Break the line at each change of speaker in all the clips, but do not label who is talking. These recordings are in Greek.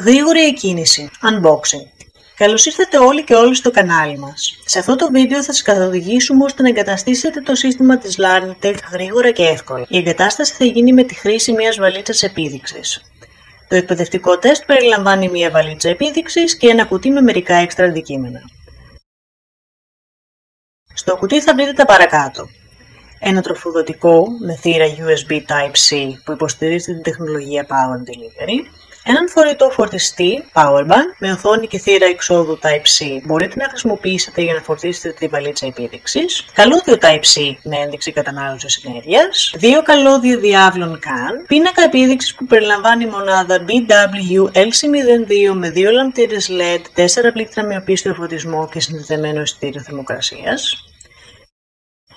Γρήγορη εκκίνηση. Unboxing. Καλώς ήρθατε όλοι και όλες στο κανάλι μας. Σε αυτό το βίντεο θα σας καθοδηγήσουμε ώστε να εγκαταστήσετε το σύστημα της Larnitech γρήγορα και εύκολα. Η εγκατάσταση θα γίνει με τη χρήση μιας βαλίτσας επίδειξης. Το εκπαιδευτικό τεστ περιλαμβάνει μια βαλίτσα επίδειξης και ένα κουτί με μερικά έξτρα αντικείμενα. Στο κουτί θα βρείτε τα παρακάτω. Ένα τροφοδοτικό με θύρα USB Type-C που υποστηρίζει την τεχνολογία Power Delivery. Έναν φορητό φορτιστή Powerbank με οθόνη και θύρα εξόδου Type-C μπορείτε να χρησιμοποιήσετε για να φορτίσετε τη βαλίτσα επίδειξης. Καλώδιο Type-C με ένδειξη κατανάλωσης ενέργειας. 2 καλώδια διάβλων CAN. Πίνακα επίδειξης που περιλαμβάνει μονάδα BW LC02 με 2 λαμπτήρες LED, 4 πλήκτρα με οπίστιο φωτισμό και συνδεδεμένο αισθητήριο θερμοκρασίας.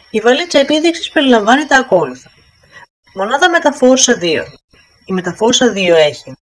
Η βαλίτσα επίδειξης περιλαμβάνει τα ακόλουθα. Μονάδα μεταφόρσα 2. Η μεταφόρσα 2 έχει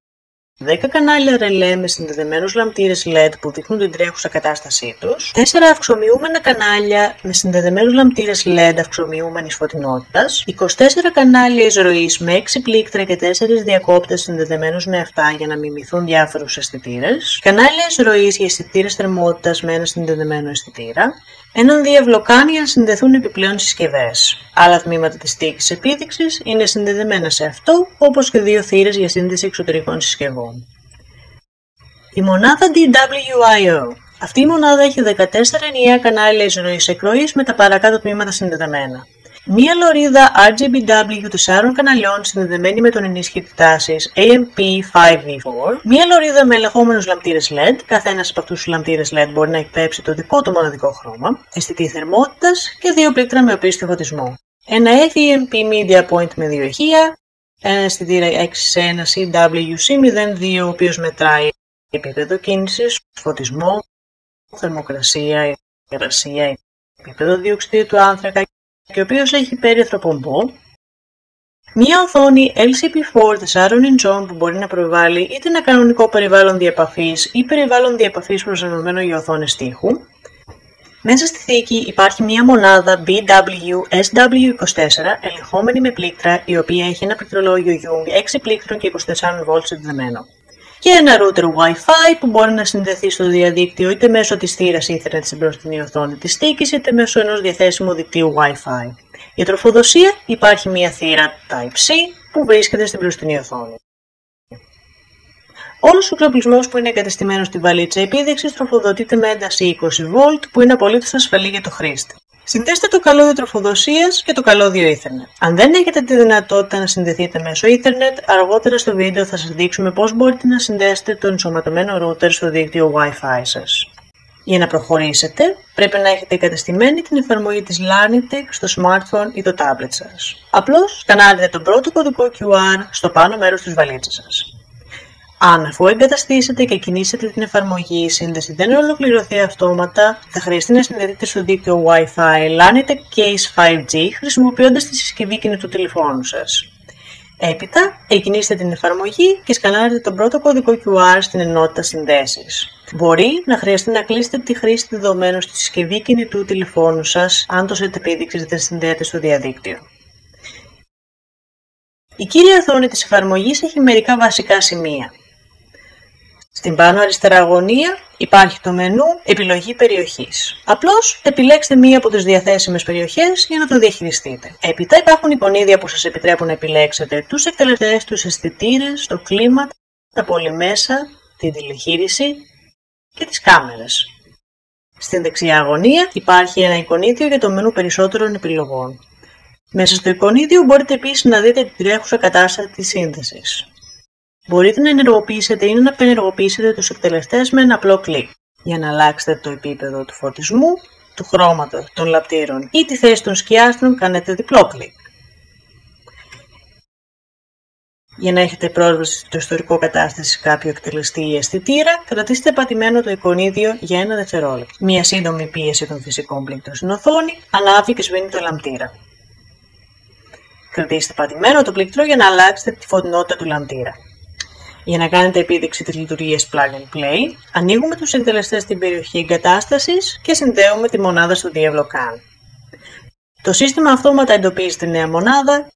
10 κανάλια ρελέ με συνδεδεμένους λαμπτήρες LED που δείχνουν την τρέχουσα κατάστασή τους, 4 αυξομοιούμενα κανάλια με συνδεδεμένους λαμπτήρες LED αυξομοιούμενης φωτεινότητας, 24 κανάλια εισρωής με 6 πλήκτρα και 4 διακόπτες συνδεδεμένους με αυτά για να μιμηθούν διάφορους αισθητήρες, κανάλια εισρωής για αισθητήρες θερμότητας με ένα συνδεδεμένο αισθητήρα, έναν διάβλο CAN για να συνδεθούν επιπλέον συσκευές. Άλλα τμήματα της στήκης επίδειξης είναι συνδεδεμένα σε αυτό, όπως και 2 θύρες για σύνδεση εξωτερικών συσκευών. Η μονάδα DWIO. Αυτή η μονάδα έχει 14 ενιαία κανάλια εισρωής-εκροής με τα παρακάτω τμήματα συνδεδεμένα. Μία λωρίδα RGBW 4 καναλιών συνδεδεμένη με τον ενίσχυτη τάσης AMP5V4, μία λωρίδα με ελεγχόμενους λαμπτήρες LED, καθένας από αυτούς τους λαμπτήρες LED μπορεί να εκπέμψει το δικό του μοναδικό χρώμα, αισθητή θερμότητας και 2 πλήκτρα με οπίστιο φωτισμό. Ένα FEMP Media Point με 2 ηχεία, ένα αισθητήρα 6 σε 1 CWC02 ο οποίος μετράει επίπεδο κίνησης, φωτισμό, θερμοκρασία, υγρασία, επίπεδο διοξειδίου του άνθρακα και ο οποίος έχει περίθρο πομπό, μία οθόνη LCP4 4 inch που μπορεί να προβάλλει είτε ένα κανονικό περιβάλλον διεπαφής ή περιβάλλον διεπαφής προσαρμοσμένο για οθόνες τοίχου. Μέσα στη θήκη υπάρχει μία μονάδα BW SW24 ελεγχόμενη με πλήκτρα η οποία έχει ένα πληκτρολόγιο Young 6 πλήκτρων και 24 V συνδεδεμένο. Και ένα router Wi-Fi που μπορεί να συνδεθεί στο διαδίκτυο είτε μέσω της θύρας Ethernet στην μπροστινή οθόνη της στήκης είτε μέσω ενός διαθέσιμου δικτύου Wi-Fi. Για τροφοδοσία υπάρχει μια θύρα Type-C που βρίσκεται στην μπροστινή οθόνη. Όλος ο εξοπλισμός που είναι εγκατεστημένος στη βαλίτσα επίδειξης τροφοδοτείται με ένταση 20V που είναι απολύτως ασφαλή για το χρήστη. Συνδέστε το καλώδιο τροφοδοσίας και το καλώδιο Ethernet. Αν δεν έχετε τη δυνατότητα να συνδεθείτε μέσω Ethernet, αργότερα στο βίντεο θα σας δείξουμε πώς μπορείτε να συνδέσετε το ενσωματωμένο router στο δίκτυο Wi-Fi σας. Για να προχωρήσετε, πρέπει να έχετε εγκατεστημένη την εφαρμογή της Larnitech στο smartphone ή το tablet σας. Απλώς σκανάρετε τον πρώτο κωδικό QR στο πάνω μέρος της βαλίτσας σας. Αν αφού εγκαταστήσετε και κινήσετε την εφαρμογή, η σύνδεση δεν ολοκληρωθεί αυτόματα, θα χρειαστεί να συνδεθείτε στο δίκτυο Wi-Fi Larnitech Case 5G χρησιμοποιώντας τη συσκευή κινητού τηλεφώνου σας. Έπειτα, εκκινήστε την εφαρμογή και σκανάρετε τον πρώτο κωδικό QR στην ενότητα συνδέσεις. Μπορεί να χρειαστεί να κλείσετε τη χρήση δεδομένων στη συσκευή κινητού τηλεφώνου σας, αν το set επίδειξης δεν συνδέεται στο διαδίκτυο. Η κύρια οθόνη της εφαρμογής έχει μερικά βασικά σημεία. Στην πάνω αριστερά γωνία υπάρχει το μενού επιλογή περιοχής. Απλώς επιλέξτε μία από τις διαθέσιμες περιοχές για να το διαχειριστείτε. Έπειτα υπάρχουν εικονίδια που σας επιτρέπουν να επιλέξετε τους εκτελεστές, τους αισθητήρες, το κλίμα, τα πολυμέσα, την τηλεχείριση και τις κάμερες. Στην δεξιά γωνία υπάρχει ένα εικονίδιο για το μενού περισσότερων επιλογών. Μέσα στο εικονίδιο μπορείτε επίσης να δείτε την τρέχουσα κατάσταση της σύνδεσης. Μπορείτε να ενεργοποιήσετε ή να απενεργοποιήσετε τους εκτελεστές με ένα απλό κλικ. Για να αλλάξετε το επίπεδο του φωτισμού, του χρώματος των λαμπτήρων ή τη θέση των σκιάστρων κάνετε διπλό κλικ. Για να έχετε πρόσβαση στο ιστορικό κατάσταση κάποιου εκτελεστή ή αισθητήρα, κρατήστε πατημένο το εικονίδιο για 1 δευτερόλεπτο. Μία σύντομη πίεση των φυσικών πλήκτρων στην οθόνη ανάβει και σβήνει το λαμπτήρα. Κρατήστε πατημένο το πλήκτρο για να αλλάξετε τη φωτεινότητα του λαμπτήρα. Για να κάνετε επίδειξη της λειτουργίας Plug and Play, ανοίγουμε τους εκτελεστές στην περιοχή εγκατάστασης και συνδέουμε τη μονάδα στο διάβλο CAN. Το σύστημα αυτόματα εντοπίζει τη νέα μονάδα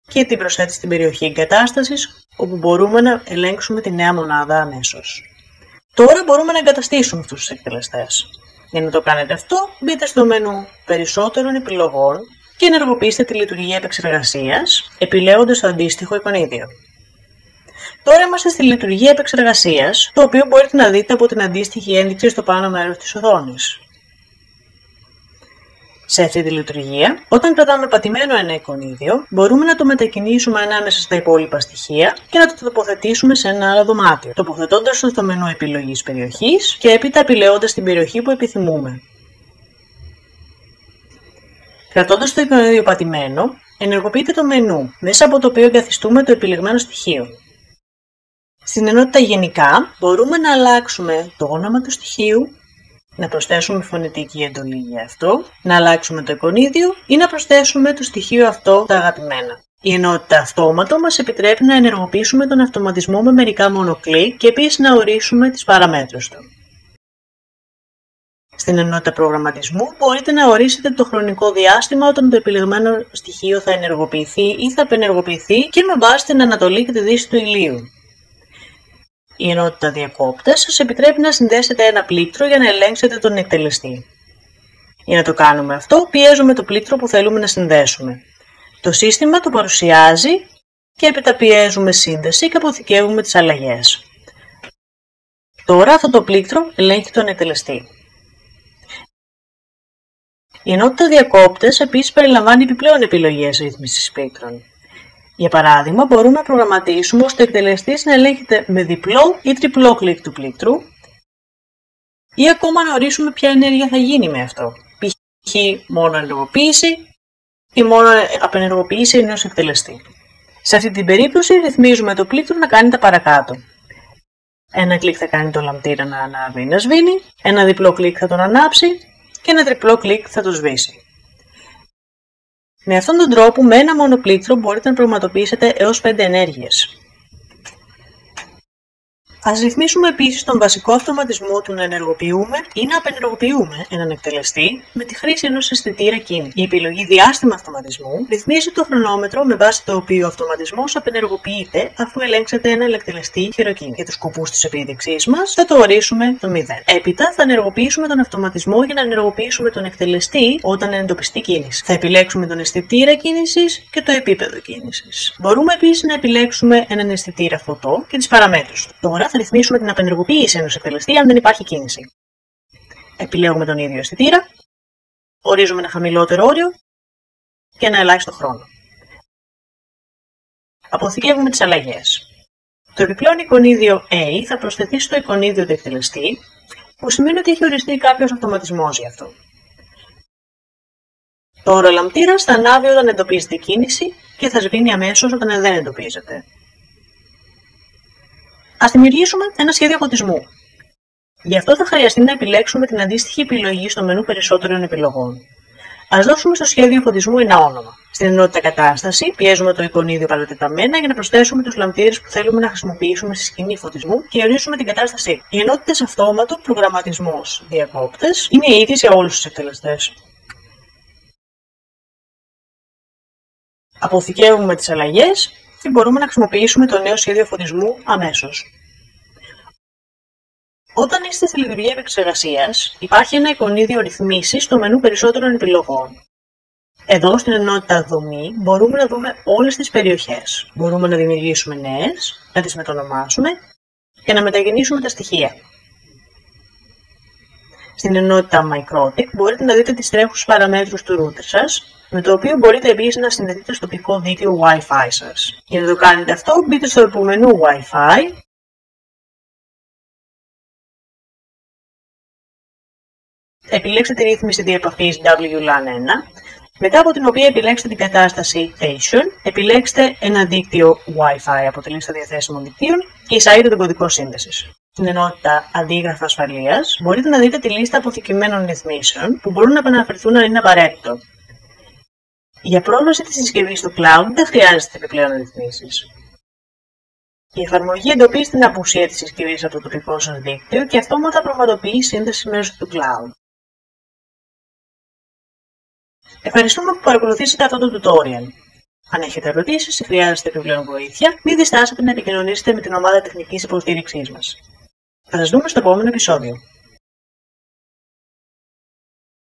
και την προσθέτει στην περιοχή εγκατάστασης, όπου μπορούμε να ελέγξουμε τη νέα μονάδα αμέσως. Τώρα μπορούμε να εγκαταστήσουμε αυτούς τους εκτελεστές. Για να το κάνετε αυτό, μπείτε στο μενού περισσότερων επιλογών και ενεργοποιήστε τη λειτουργία επεξεργασίας, επιλέγοντας το αντίστοιχο εικονίδιο. Τώρα είμαστε στη λειτουργία επεξεργασίας, το οποίο μπορείτε να δείτε από την αντίστοιχη ένδειξη στο πάνω μέρος της οθόνης. Σε αυτή τη λειτουργία, όταν κρατάμε πατημένο ένα εικονίδιο, μπορούμε να το μετακινήσουμε ανάμεσα στα υπόλοιπα στοιχεία και να το τοποθετήσουμε σε ένα άλλο δωμάτιο, τοποθετώντας το στο μενού επιλογής περιοχής και έπειτα επιλέγοντας την περιοχή που επιθυμούμε. Κρατώντας το εικονίδιο πατημένο, ενεργοποιείται το μενού, μέσα από το οποίο εγκαθιστούμε το επιλεγμένο στοιχείο. Στην ενότητα γενικά, μπορούμε να αλλάξουμε το όνομα του στοιχείου, να προσθέσουμε φωνητική εντολή για αυτό, να αλλάξουμε το εικονίδιο ή να προσθέσουμε το στοιχείο αυτό στα αγαπημένα. Η ενότητα αυτόματο μας επιτρέπει να ενεργοποιήσουμε τον αυτοματισμό με μερικά μόνο κλικ και επίσης να ορίσουμε τις παραμέτρους του. Στην ενότητα προγραμματισμού μπορείτε να ορίσετε το χρονικό διάστημα όταν το επιλεγμένο στοιχείο θα ενεργοποιηθεί ή θα απενεργοποιηθεί και με βάση την ανατολή και τη δύση του ηλίου. Η ενότητα διακόπτες σας επιτρέπει να συνδέσετε ένα πλήκτρο για να ελέγξετε τον εκτελεστή. Για να το κάνουμε αυτό, πιέζουμε το πλήκτρο που θέλουμε να συνδέσουμε. Το σύστημα το παρουσιάζει και έπειτα πιέζουμε σύνδεση και αποθηκεύουμε τις αλλαγές. Τώρα αυτό το πλήκτρο ελέγχει τον εκτελεστή. Η ενότητα διακόπτες επίσης περιλαμβάνει επιπλέον επιλογές ρύθμισης πλήκτρων. Για παράδειγμα, μπορούμε να προγραμματίσουμε ώστε ο εκτελεστής να ελέγχεται με διπλό ή τριπλό κλικ του πλήκτρου ή ακόμα να ορίσουμε ποια ενέργεια θα γίνει με αυτό, π.χ. μόνο ενεργοποίηση ή μόνο απενεργοποίηση ενός εκτελεστή. Σε αυτή την περίπτωση ρυθμίζουμε το πλήκτρο να κάνει τα παρακάτω. Ένα κλικ θα κάνει το λαμπτήρα να ανάβει ή να σβήνει, ένα διπλό κλικ θα τον ανάψει και ένα τριπλό κλικ θα το σβήσει. Με αυτόν τον τρόπο, με ένα μόνο πλήκτρο μπορείτε να πραγματοποιήσετε έως 5 ενέργειες. Ας ρυθμίσουμε επίσης τον βασικό αυτοματισμό του να ενεργοποιούμε ή να απενεργοποιούμε έναν εκτελεστή με τη χρήση ενός αισθητήρα κίνησης. Η επιλογή διάστημα αυτοματισμού ρυθμίζει το χρονόμετρο με βάση το οποίο ο αυτοματισμός απενεργοποιείται αφού ελέγξετε έναν εκτελεστή χειροκίνηση. Για τους σκοπούς της επίδειξής μας θα το ορίσουμε το 0. Έπειτα θα ενεργοποιήσουμε τον αυτοματισμό για να ενεργοποιήσουμε τον εκτελεστή όταν εντοπιστεί κίνηση. Θα επιλέξουμε τον αισθητήρα κίνησης και το επίπεδο κίνησης. Μπορούμε επίσης να επιλέξουμε έναν αισθητήρα φωτό και τις παραμέτρους του. Τώρα θα ρυθμίσουμε την απενεργοποίηση ενός εκτελεστή αν δεν υπάρχει κίνηση. Επιλέγουμε τον ίδιο αισθητήρα, ορίζουμε ένα χαμηλότερο όριο και ένα ελάχιστο χρόνο. Αποθηκεύουμε τις αλλαγές. Το επιπλέον εικονίδιο A θα προσθεθεί στο εικονίδιο του εκτελεστή, που σημαίνει ότι έχει οριστεί κάποιος αυτοματισμός γι' αυτό. Τώρα ο λαμπτήρας θα ανάβει όταν εντοπίζεται κίνηση και θα σβήνει αμέσως όταν δεν εντοπίζεται. Ας δημιουργήσουμε ένα σχέδιο φωτισμού. Γι' αυτό θα χρειαστεί να επιλέξουμε την αντίστοιχη επιλογή στο μενού περισσότερων επιλογών. Ας δώσουμε στο σχέδιο φωτισμού ένα όνομα. Στην ενότητα κατάσταση, πιέζουμε το εικονίδιο παρατεταμένα για να προσθέσουμε τους λαμπτήρες που θέλουμε να χρησιμοποιήσουμε στη σκηνή φωτισμού και ορίσουμε την κατάστασή. Οι ενότητες αυτόματο, προγραμματισμός, διακόπτες είναι οι ίδιες για όλους τους εκτελεστές. Αποθηκεύουμε τις αλλαγές και μπορούμε να χρησιμοποιήσουμε το νέο σχέδιο φωτισμού αμέσως. Όταν είστε στη λειτουργία επεξεργασίας, υπάρχει ένα εικονίδιο ρυθμίσεις στο μενού περισσότερων επιλογών. Εδώ στην ενότητα δομή μπορούμε να δούμε όλες τις περιοχές. Μπορούμε να δημιουργήσουμε νέες, να τις μετονομάσουμε και να μετακινήσουμε τα στοιχεία. Στην ενότητα Microtik μπορείτε να δείτε τις τρέχουσες παραμέτρους του router σας, με το οποίο μπορείτε επίσης να συνδεθείτε στο τοπικό δίκτυο Wi-Fi σας. Για να το κάνετε αυτό, μπείτε στο υπομενού Wi-Fi, επιλέξτε τη ρύθμιση διεπαφής WLAN 1, μετά από την οποία επιλέξτε την κατάσταση Station, επιλέξτε ένα δίκτυο Wi-Fi από τη λίστα διαθέσιμων δικτύων και εισάγετε τον κωδικό σύνδεσης. Στην ενότητα Αντίγραφα ασφαλείας μπορείτε να δείτε τη λίστα αποθηκευμένων ρυθμίσεων που μπορούν να επαναφερθούν αν είναι απαραίτητο. Για πρόσβαση της συσκευής στο cloud δεν χρειάζεται επιπλέον ρυθμίσεις. Η εφαρμογή εντοπίζει την απουσία της συσκευής από το τοπικό σας δίκτυο και αυτόματα πραγματοποιεί σύνδεση μέσω του cloud. Ευχαριστούμε που παρακολουθήσατε αυτό το tutorial. Αν έχετε ερωτήσεις ή χρειάζεστε επιπλέον βοήθεια, μην διστάσετε να επικοινωνήσετε με την ομάδα τεχνικής υποστήριξής μας. Θα σας δούμε στο επόμενο επεισόδιο.